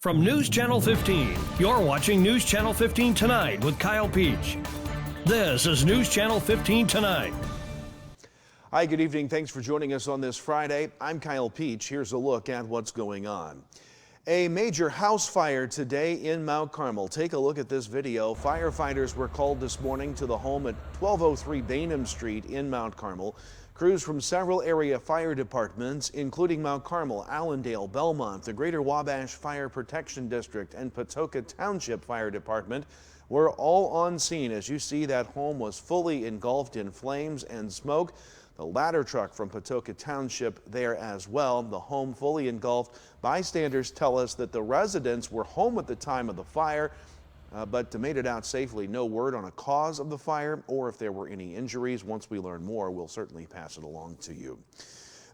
From News Channel 15, you're watching News Channel 15 Tonight with Kyle Peach. This is News Channel 15 Tonight. Hi, good evening. Thanks for joining us on this Friday. I'm Kyle Peach. Here's a look at what's going on. A major house fire today in Mount Carmel. Take a look at this video. Firefighters were called this morning to the home at 1203 Bainham Street in Mount Carmel. Crews from several area fire departments, including Mount Carmel, Allendale, Belmont, the Greater Wabash Fire Protection District, and Patoka Township Fire Department, were all on scene. As you see, that home was fully engulfed in flames and smoke. The ladder truck from Patoka Township there as well. The home fully engulfed. Bystanders tell us that the residents were home at the time of the fire, but made it out safely. No word on a cause of the fire or if there were any injuries. Once we learn more, we'll certainly pass it along to you.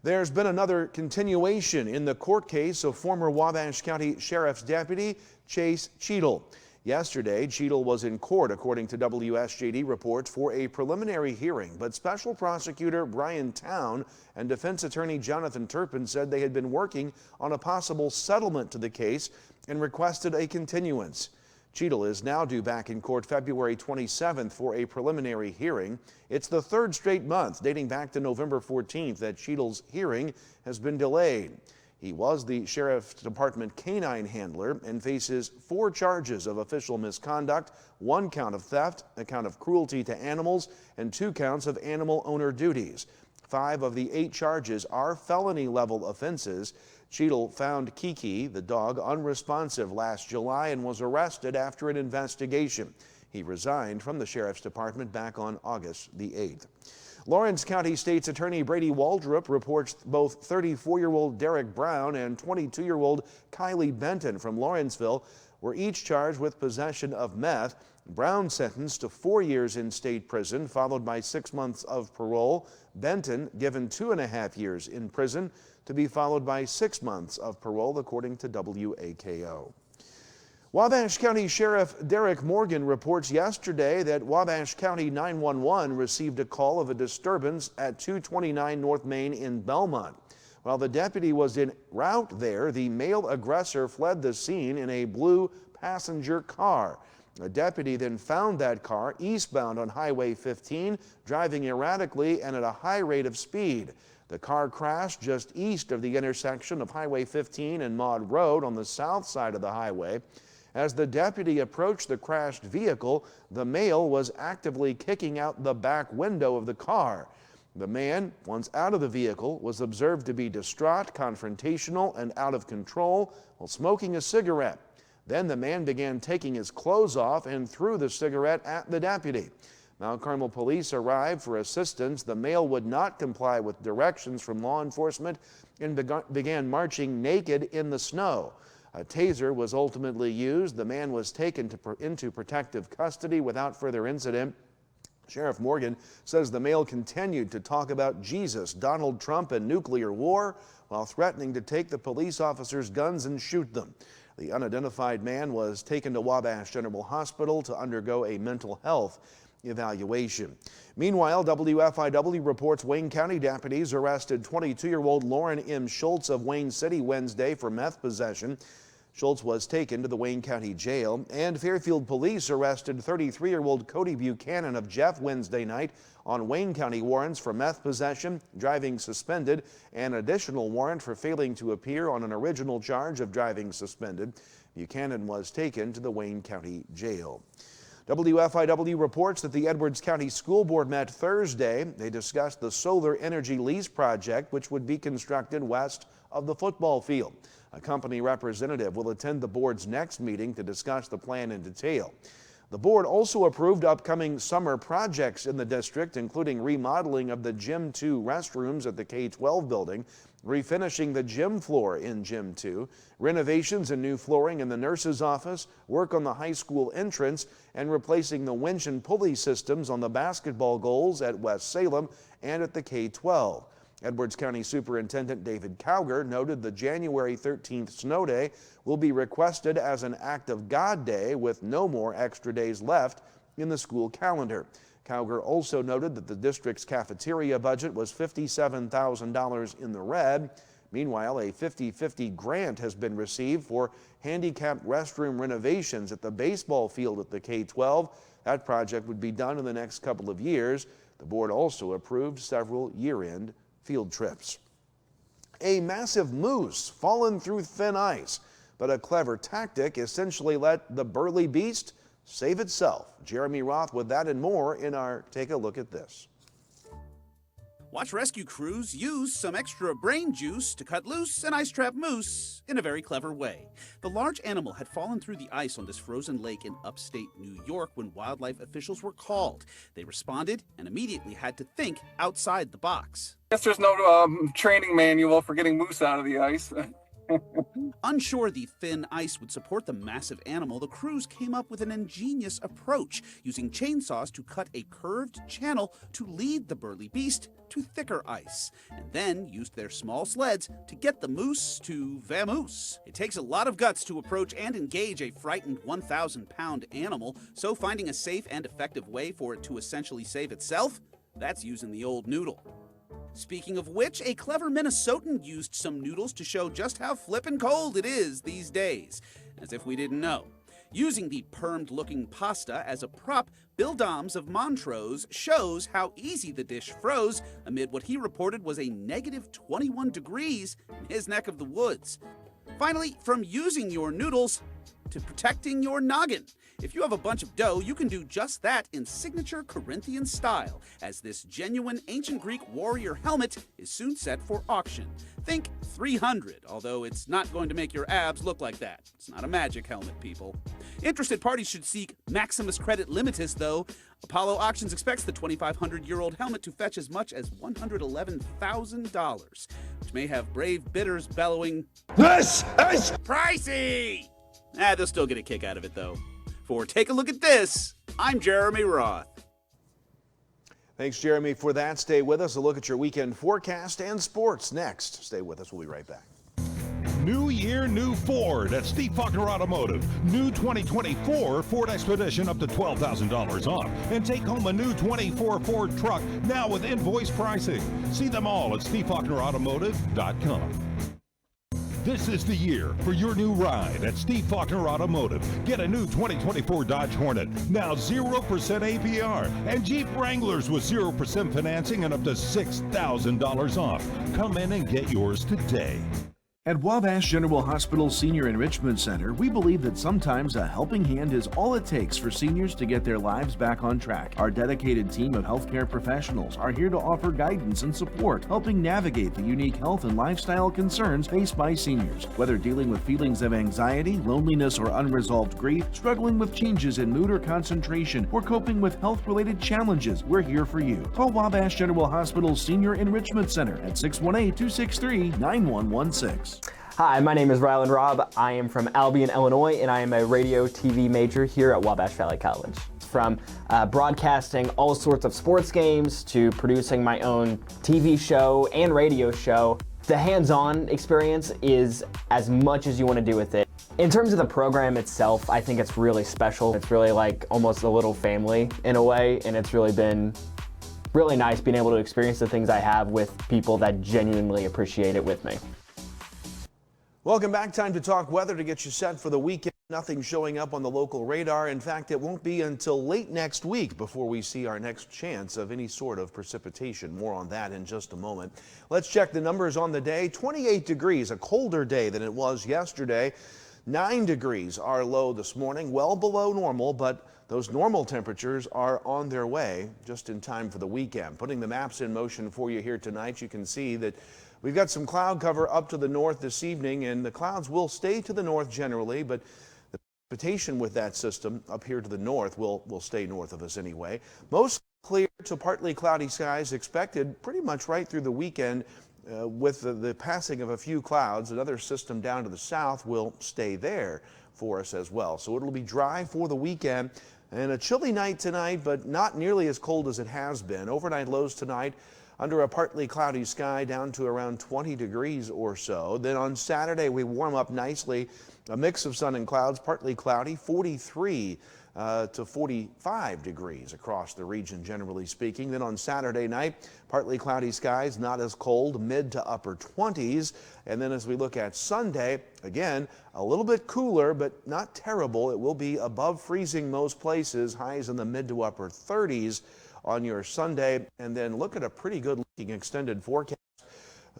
There's been another continuation in the court case of former Wabash County Sheriff's Deputy Chase Cheadle. Yesterday, Cheadle was in court, according to WSJD reports, for a preliminary hearing, but Special Prosecutor Brian Town and Defense Attorney Jonathan Turpin said they had been working on a possible settlement to the case and requested a continuance. Cheadle is now due back in court February 27th for a preliminary hearing. It's the third straight month, dating back to November 14th, that Cheadle's hearing has been delayed. He was the Sheriff's Department canine handler and faces 4 charges of official misconduct, 1 count of theft, a count of cruelty to animals, and 2 counts of animal owner duties. 5 of the 8 charges are felony-level offenses. Cheadle found Kiki, the dog, unresponsive last July and was arrested after an investigation. He resigned from the Sheriff's Department back on August the 8th. Lawrence County State's Attorney Brady Waldrop reports both 34-year-old Derek Brown and 22-year-old Kylie Benton from Lawrenceville were each charged with possession of meth. Brown sentenced to 4 years in state prison, followed by 6 months of parole. Benton given 2.5 years in prison, to be followed by 6 months of parole, according to WAKO. Wabash County Sheriff Derek Morgan reports yesterday that Wabash County 911 received a call of a disturbance at 229 North Main in Belmont. While the deputy was en route there, the male aggressor fled the scene in a blue passenger car. A deputy then found that car eastbound on Highway 15, driving erratically and at a high rate of speed. The car crashed just east of the intersection of Highway 15 and Maud Road on the south side of the highway. As the deputy approached the crashed vehicle, the male was actively kicking out the back window of the car. The man, once out of the vehicle, was observed to be distraught, confrontational, and out of control while smoking a cigarette. Then the man began taking his clothes off and threw the cigarette at the deputy. Mount Carmel police arrived for assistance. The male would not comply with directions from law enforcement and began marching naked in the snow. A taser was ultimately used. The man was taken into protective custody without further incident. Sheriff Morgan says the male continued to talk about Jesus, Donald Trump, and nuclear war while threatening to take the police officers' guns and shoot them. The unidentified man was taken to Wabash General Hospital to undergo a mental health evaluation. Meanwhile, WFIW reports Wayne County deputies arrested 22-year-old Lauren M. Schultz of Wayne City Wednesday for meth possession. Schultz was taken to the Wayne County Jail, and Fairfield police arrested 33-year-old Cody Buchanan of Jeff Wednesday night on Wayne County warrants for meth possession, driving suspended, and an additional warrant for failing to appear on an original charge of driving suspended. Buchanan was taken to the Wayne County Jail. WFIW reports that the Edwards County School Board met Thursday. They discussed the solar energy lease project, which would be constructed west of the football field. A company representative will attend the board's next meeting to discuss the plan in detail. The board also approved upcoming summer projects in the district, including remodeling of the Gym 2 restrooms at the K-12 building, refinishing the gym floor in Gym 2, renovations and new flooring in the nurse's office, work on the high school entrance, and replacing the winch and pulley systems on the basketball goals at West Salem and at the K-12. Edwards County Superintendent David Cowger noted the January 13th snow day will be requested as an act of God day with no more extra days left in the school calendar. Cowger also noted that the district's cafeteria budget was $57,000 in the red. Meanwhile, a 50-50 grant has been received for handicapped restroom renovations at the baseball field at the K-12. That project would be done in the next couple of years. The board also approved several year-end field trips. A massive moose fallen through thin ice, but a clever tactic essentially let the burly beast save itself. Jeremy Roth with that and more in our Take a Look at This. Watch rescue crews use some extra brain juice to cut loose an ice-trapped moose in a very clever way. The large animal had fallen through the ice on this frozen lake in upstate New York when wildlife officials were called. They responded and immediately had to think outside the box. I guess there's no training manual for getting moose out of the ice. Unsure the thin ice would support the massive animal, the crews came up with an ingenious approach, using chainsaws to cut a curved channel to lead the burly beast to thicker ice, and then used their small sleds to get the moose to vamoose. It takes a lot of guts to approach and engage a frightened 1,000-pound animal, so finding a safe and effective way for it to essentially save itself, that's using the old noodle. Speaking of which, a clever Minnesotan used some noodles to show just how flippin' cold it is these days, as if we didn't know. Using the permed-looking pasta as a prop, Bill Doms of Montrose shows how easy the dish froze amid what he reported was a negative 21 degrees in his neck of the woods. Finally, from using your noodles to protecting your noggin. If you have a bunch of dough, you can do just that in signature Corinthian style, as this genuine ancient Greek warrior helmet is soon set for auction. Think 300, although it's not going to make your abs look like that. It's not a magic helmet, people. Interested parties should seek Maximus Credit Limitus, though. Apollo Auctions expects the 2,500-year-old helmet to fetch as much as $111,000, which may have brave bidders bellowing, "This is pricey!" They'll still get a kick out of it, though. For Take a Look at This, I'm Jeremy Roth. Thanks, Jeremy, for that. Stay with us. A look at your weekend forecast and sports next. Stay with us. We'll be right back. New year, new Ford at Steve Faulkner Automotive. New 2024 Ford Expedition up to $12,000 off. And take home a new 24 Ford truck now with invoice pricing. See them all at SteveFaulknerAutomotive.com. This is the year for your new ride at Steve Faulkner Automotive. Get a new 2024 Dodge Hornet, now 0% APR, and Jeep Wranglers with 0% financing and up to $6,000 off. Come in and get yours today. At Wabash General Hospital Senior Enrichment Center, we believe that sometimes a helping hand is all it takes for seniors to get their lives back on track. Our dedicated team of healthcare professionals are here to offer guidance and support, helping navigate the unique health and lifestyle concerns faced by seniors. Whether dealing with feelings of anxiety, loneliness, or unresolved grief, struggling with changes in mood or concentration, or coping with health-related challenges, we're here for you. Call Wabash General Hospital Senior Enrichment Center at 618-263-9116. Hi, my name is Rylan Robb. I am from Albion, Illinois, and I am a radio TV major here at Wabash Valley College. From broadcasting all sorts of sports games to producing my own TV show and radio show, the hands-on experience is as much as you want to do with it. In terms of the program itself, I think it's really special. It's really like almost a little family in a way, and it's really been really nice being able to experience the things I have with people that genuinely appreciate it with me. Welcome back. Time to talk weather to get you set for the weekend. Nothing showing up on the local radar. In fact, it won't be until late next week before we see our next chance of any sort of precipitation. More on that in just a moment. Let's check the numbers on the day. 28 degrees, a colder day than it was yesterday. 9 degrees our low this morning, well below normal, but those normal temperatures are on their way just in time for the weekend. Putting the maps in motion for you here tonight, you can see that we've got some cloud cover up to the north this evening, and the clouds will stay to the north generally, but the precipitation with that system up here to the north will stay north of us anyway. Most clear to partly cloudy skies expected pretty much right through the weekend. With the passing of a few clouds, another system down to the south will stay there for us as well. So it'll be dry for the weekend and a chilly night tonight, but not nearly as cold as it has been. Overnight lows tonight under a partly cloudy sky down to around 20 degrees or so. Then on Saturday, we warm up nicely A mix of sun and clouds, partly cloudy, 43 to 45 degrees across the region, generally speaking. Then on Saturday night, partly cloudy skies, not as cold, mid to upper 20s. And then as we look at Sunday, again, a little bit cooler, but not terrible. It will be above freezing most places, highs in the mid to upper 30s on your Sunday. And then look at a pretty good looking extended forecast.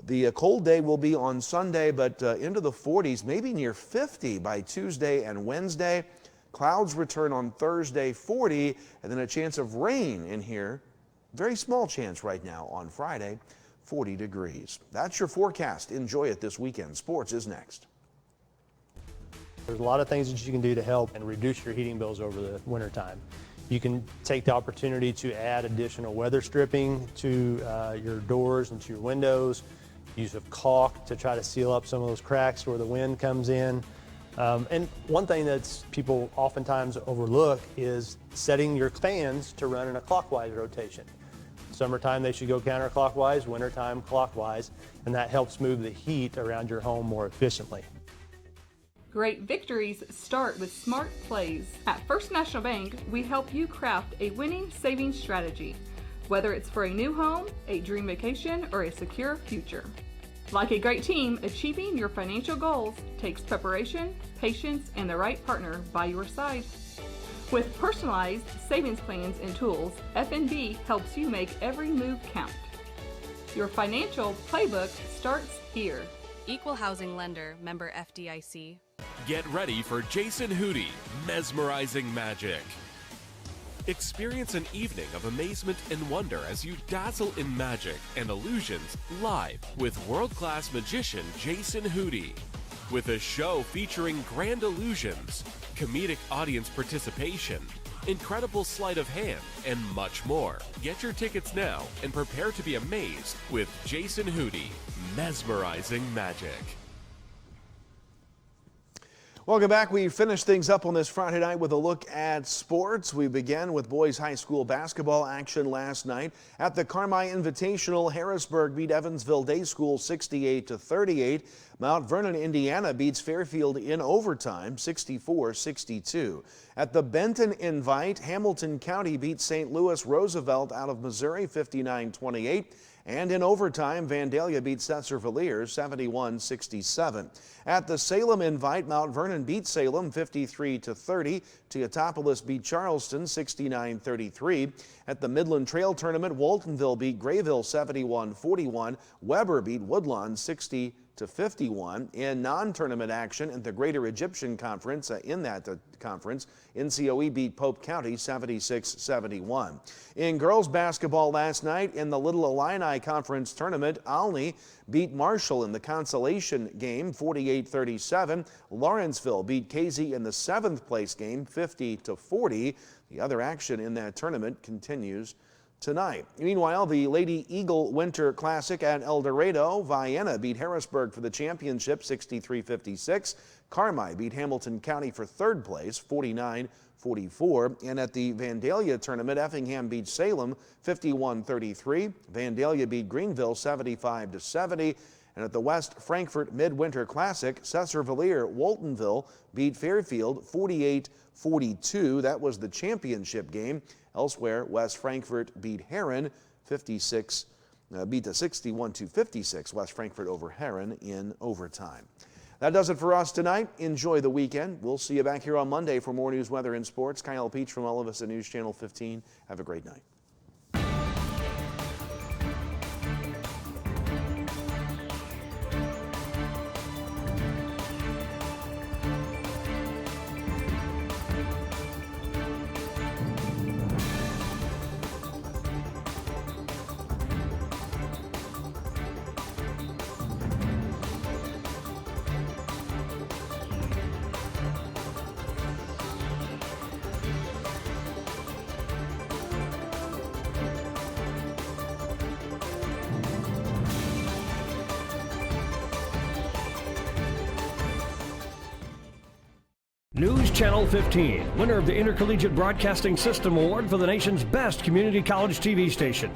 The cold day will be on Sunday, but into the 40s, maybe near 50 by Tuesday and Wednesday. Clouds return on Thursday, 40, and then a chance of rain in here. Very small chance right now on Friday, 40 degrees. That's your forecast. Enjoy it this weekend. Sports is next. There's a lot of things that you can do to help and reduce your heating bills over the wintertime. You can take the opportunity to add additional weather stripping to your doors and to your windows. Use of caulk to try to seal up some of those cracks where the wind comes in. And one thing that people oftentimes overlook is setting your fans to run in a clockwise rotation. Summertime they should go counterclockwise, wintertime clockwise, and that helps move the heat around your home more efficiently. Great victories start with smart plays. At First National Bank, we help you craft a winning savings strategy, whether it's for a new home, a dream vacation, or a secure future. Like a great team, achieving your financial goals takes preparation, patience, and the right partner by your side. With personalized savings plans and tools, FNB helps you make every move count. Your financial playbook starts here. Equal Housing Lender, member FDIC. Get ready for Jason Hootie, Mesmerizing Magic. Experience an evening of amazement and wonder as you dazzle in magic and illusions live with world-class magician Jason Hootie. With a show featuring grand illusions, comedic audience participation, incredible sleight of hand, and much more. Get your tickets now and prepare to be amazed with Jason Hootie, Mesmerizing Magic. Welcome back. We finished things up on this Friday night with a look at sports. We began with boys high school basketball action last night. At the Carmel Invitational, Harrisburg beat Evansville Day School 68-38. Mount Vernon, Indiana beats Fairfield in overtime 64-62. At the Benton Invite, Hamilton County beats St. Louis Roosevelt out of Missouri 59-28. And in overtime, Vandalia beat Setzer-Villiers 71-67. At the Salem Invite, Mount Vernon beat Salem 53-30. Teotopolis beat Charleston 69-33. At the Midland Trail Tournament, Waltonville beat Grayville 71-41. Weber beat Woodlawn 60-51. In non-tournament action at the Greater Egyptian Conference, conference, NCOE beat Pope County 76-71. In girls basketball last night in the Little Illini Conference tournament, Olney beat Marshall in the consolation game 48-37. Lawrenceville beat Casey in the 7th place game 50-40. The other action in that tournament continues tonight. Meanwhile, the Lady Eagle Winter Classic at El Dorado, Vienna beat Harrisburg for the championship 63-56. Carmi beat Hamilton County for 3rd place 49-44. And at the Vandalia tournament, Effingham beat Salem 51-33. Vandalia beat Greenville 75-70. And at the West Frankfort Midwinter Classic, Setzer-Villiers Waltonville beat Fairfield 48-42. That was the championship game. Elsewhere, West Frankfort beat Heron 61-56. West Frankfort over Heron in overtime. That does it for us tonight. Enjoy the weekend. We'll see you back here on Monday for more news, weather, and sports. Kyle Peach from all of us at News Channel 15. Have a great night. News Channel 15, winner of the Intercollegiate Broadcasting System Award for the nation's best community college TV station.